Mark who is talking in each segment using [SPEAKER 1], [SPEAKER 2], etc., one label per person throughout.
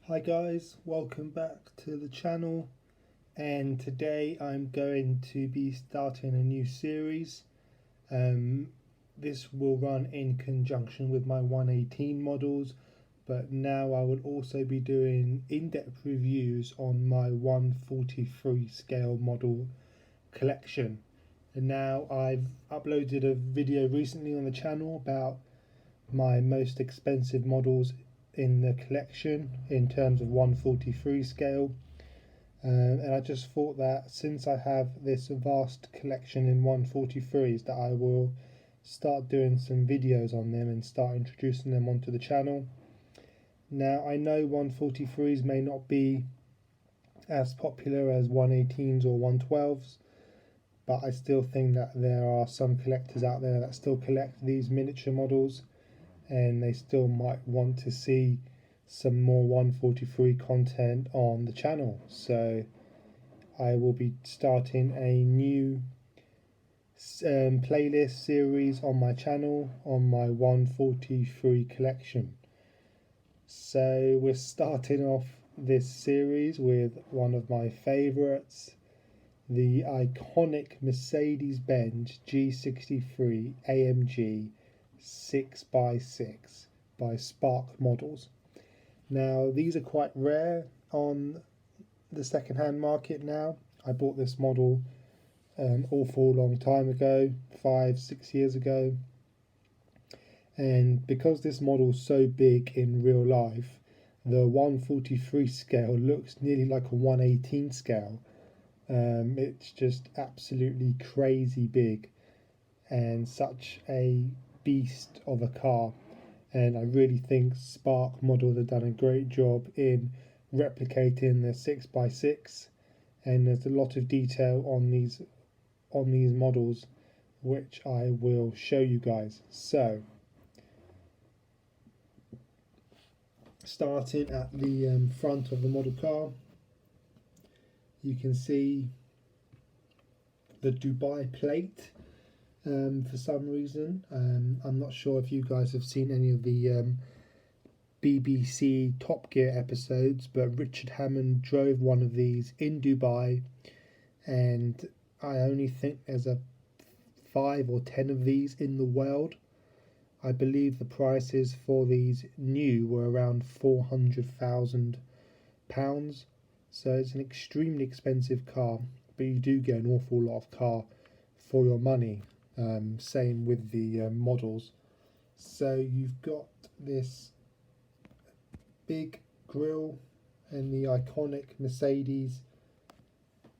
[SPEAKER 1] Hi guys, welcome back to the channel, and today I'm going to be starting a new series. This will run in conjunction with my 118 models, but now I will also be doing in-depth reviews on my 143 scale model collection. And now I've uploaded a video recently on the channel about my most expensive models in the collection in terms of 143 scale, and I just thought that since I have this vast collection in 143s that I will start doing some videos on them and start introducing them onto the channel. Now I know 143s may not be as popular as 118s or 112s, but I still think that there are some collectors out there that still collect these miniature models, and they still might want to see some more 143 content on the channel. So I will be starting a new playlist series on my channel on my 143 collection. So we're starting off this series with one of my favorites, the iconic Mercedes-Benz G-63 AMG 6x6 by Spark Models. Now these are quite rare on the second-hand market now. I bought this model an awful long time ago, 5-6 years ago, and because this model is so big in real life, the 143 scale looks nearly like a 118 scale. It's just absolutely crazy big and such a beast of a car, and I really think Spark Models have done a great job in replicating the 6x6, and there's a lot of detail on these models which I will show you guys. So starting at the front of the model car, you can see the Dubai plate. For some reason, I'm not sure if you guys have seen any of the BBC Top Gear episodes, but Richard Hammond drove one of these in Dubai, and I only think there's 5 or 10 of these in the world. I believe the prices for these new were around £400,000, so it's an extremely expensive car, but you do get an awful lot of car for your money. Same with the models. So you've got this big grille and the iconic Mercedes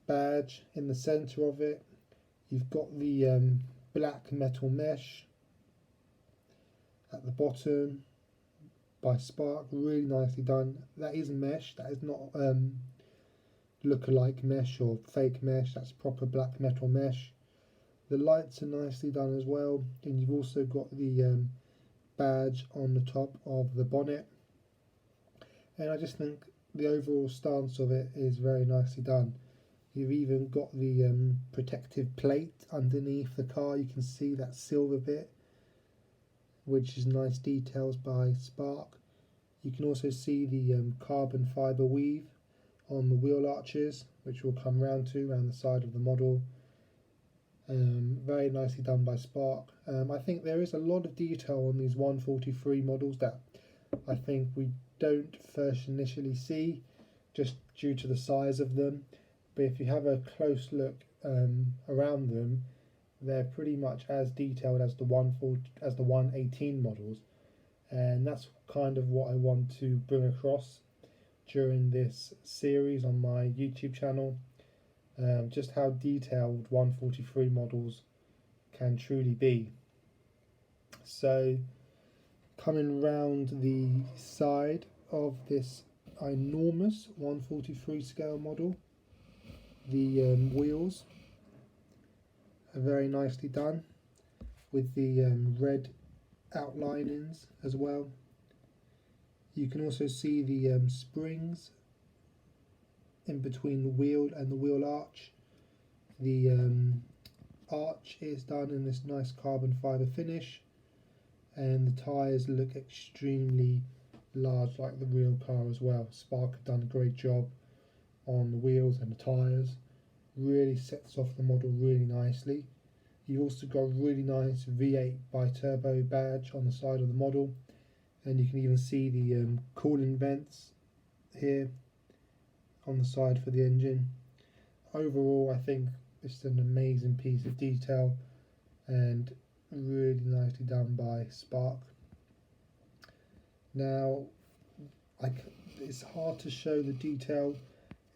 [SPEAKER 1] badge in the center of it. You've got the black metal mesh at the bottom by Spark, really nicely done. That is mesh, that is not look-alike mesh or fake mesh, that's proper black metal mesh. The lights are nicely done as well, and you've also got the badge on the top of the bonnet, and I just think the overall stance of it is very nicely done. You've even got the protective plate underneath the car. You can see that silver bit, which is nice details by Spark. You can also see the carbon fibre weave on the wheel arches, which we'll come round the side of the model. Very nicely done by Spark. I think there is a lot of detail on these 143 models that I think we don't first initially see, just due to the size of them, but if you have a close look around them, they're pretty much as detailed as the 118 models, and that's kind of what I want to bring across during this series on my YouTube channel. Just how detailed 143 models can truly be. So coming round the side of this enormous 143 scale model, the wheels are very nicely done with the red outlinings as well. You can also see the springs in between the wheel and the wheel arch. The arch is done in this nice carbon fibre finish, and the tyres look extremely large like the real car as well. Spark have done a great job on the wheels and the tyres. Really sets off the model really nicely. You've also got a really nice V8 bi-turbo badge on the side of the model, and you can even see the cooling vents here on the side for the engine. Overall, I think it's an amazing piece of detail and really nicely done by Spark. Now, it's hard to show the detail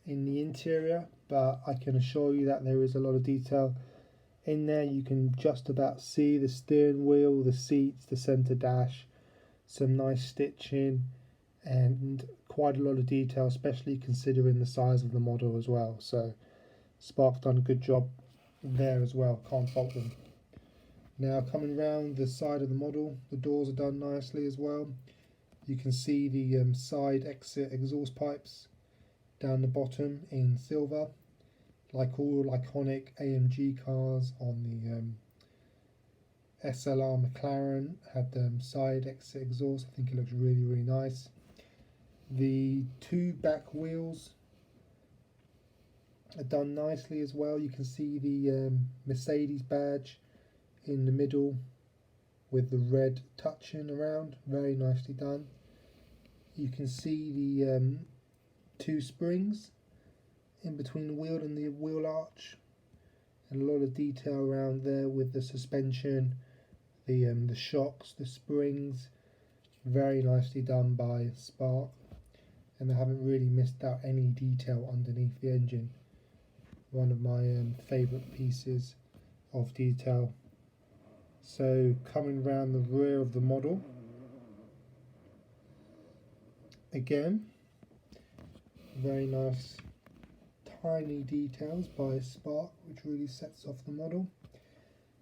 [SPEAKER 1] in the interior, but I can assure you that there is a lot of detail in there. You can just about see the steering wheel, the seats, the centre dash, some nice stitching, and quite a lot of detail, especially considering the size of the model as well. So Spark's done a good job there as well, can't fault them. Now coming round the side of the model, the doors are done nicely as well. You can see the side exit exhaust pipes down the bottom in silver, like all iconic AMG cars on the SLR McLaren had side exit exhaust. I think it looks really, really nice. The two back wheels are done nicely as well. You can see the Mercedes badge in the middle with the red touching around, very nicely done. You can see the two springs in between the wheel and the wheel arch, and a lot of detail around there with the suspension, the shocks, the springs, very nicely done by Spark, and they haven't really missed out any detail underneath the engine. One of my favourite pieces of detail. So coming round the rear of the model, again, very nice tiny details by Spark, which really sets off the model.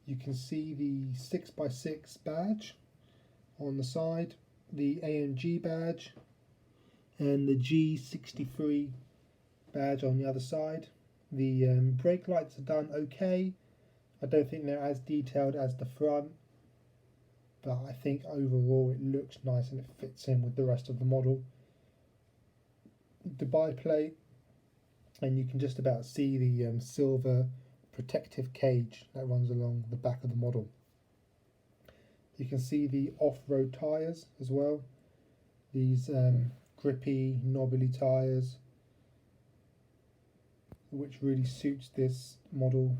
[SPEAKER 1] You can see the 6x6 badge on the side, the AMG badge, and the G-63 badge on the other side. The brake lights are done okay. I don't think they're as detailed as the front, but I think overall it looks nice and it fits in with the rest of the model. The biplate, and you can just about see the silver protective cage that runs along the back of the model. You can see the off-road tyres as well. These grippy, knobbly tyres, which really suits this model,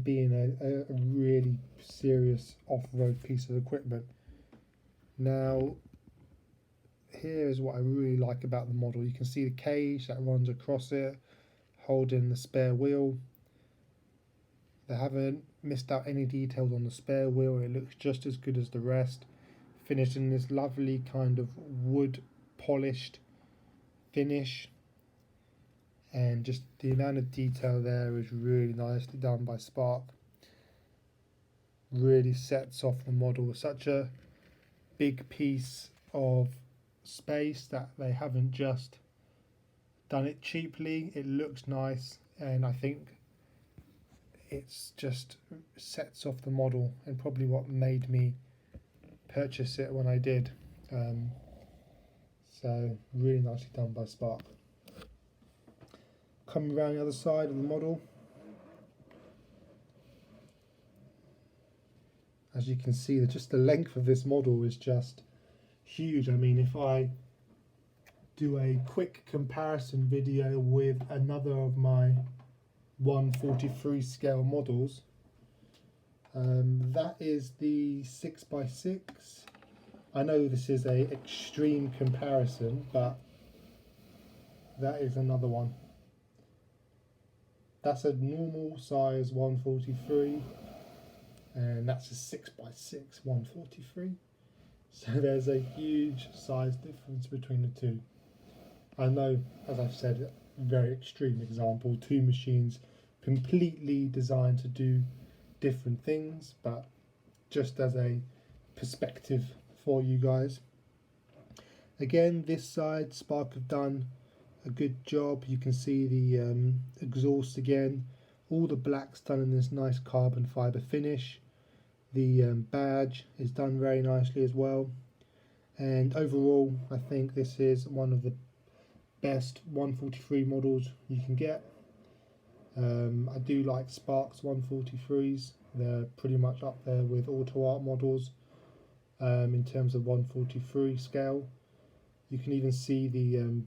[SPEAKER 1] being a really serious off-road piece of equipment. Now, here is what I really like about the model. You can see the cage that runs across it, holding the spare wheel. They haven't missed out any details on the spare wheel. It looks just as good as the rest, finished in this lovely kind of wood polished finish, and just the amount of detail there is really nicely done by Spark. Really sets off the model. Such a big piece of space that they haven't just done it cheaply. It looks nice, and I think it's just sets off the model, and probably what made me purchase it when I did. So really nicely done by Spark. Coming around the other side of the model, as you can see, just the length of this model is just huge. I mean, if I do a quick comparison video with another of my 1/43 scale models, that is the 6x6. I know this is a extreme comparison, but that is another one. That's a normal size 143, and that's a 6x6 143. So there's a huge size difference between the two. I know, as I've said, very extreme example, two machines completely designed to do different things, but just as a perspective for you guys. Again, this side Spark have done a good job. You can see the exhaust again, all the black's done in this nice carbon fibre finish. The badge is done very nicely as well, And overall, I think this is one of the best 143 models you can get. I do like Sparks 143s. They're pretty much up there with Auto Art models in terms of 143 scale. You can even see the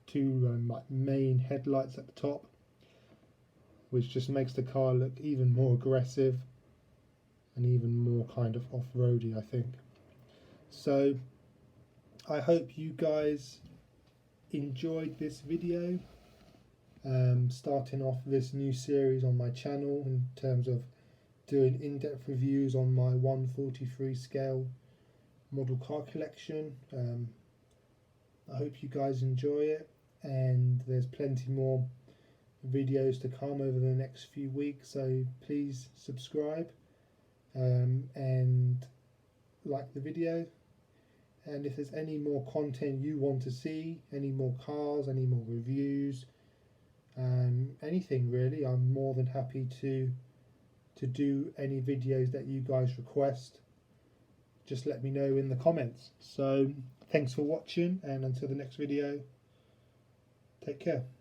[SPEAKER 1] two main headlights at the top, which just makes the car look even more aggressive and even more kind of off-roady, I think. So I hope you guys enjoyed this video, starting off this new series on my channel in terms of doing in-depth reviews on my 143 scale model car collection. I hope you guys enjoy it, and there's plenty more videos to come over the next few weeks, so please subscribe and like the video. And if there's any more content you want to see, any more cars, any more reviews, anything really, I'm more than happy to do any videos that you guys request. Just let me know in the comments. So thanks for watching, and until the next video, take care.